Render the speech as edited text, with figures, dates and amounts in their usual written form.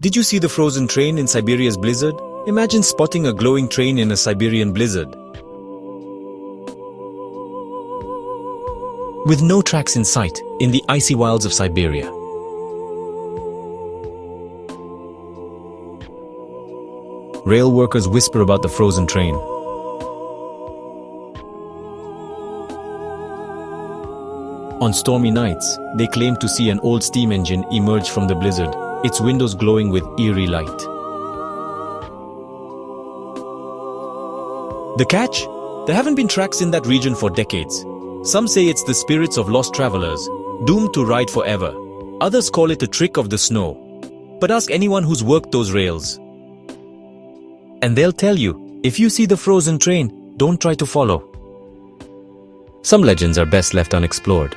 Did you see the frozen train in Siberia's blizzard? Imagine spotting a glowing train in a Siberian blizzard. With no tracks in sight, in the icy wilds of Siberia. Rail workers whisper about the frozen train. On stormy nights, they claim to see an old steam engine emerge from the blizzard, its windows glowing with eerie light. The catch? There haven't been tracks in that region for decades. Some say it's the spirits of lost travelers, doomed to ride forever. Others call it a trick of the snow. But ask anyone who's worked those rails. And they'll tell you, if you see the frozen train, don't try to follow. Some legends are best left unexplored.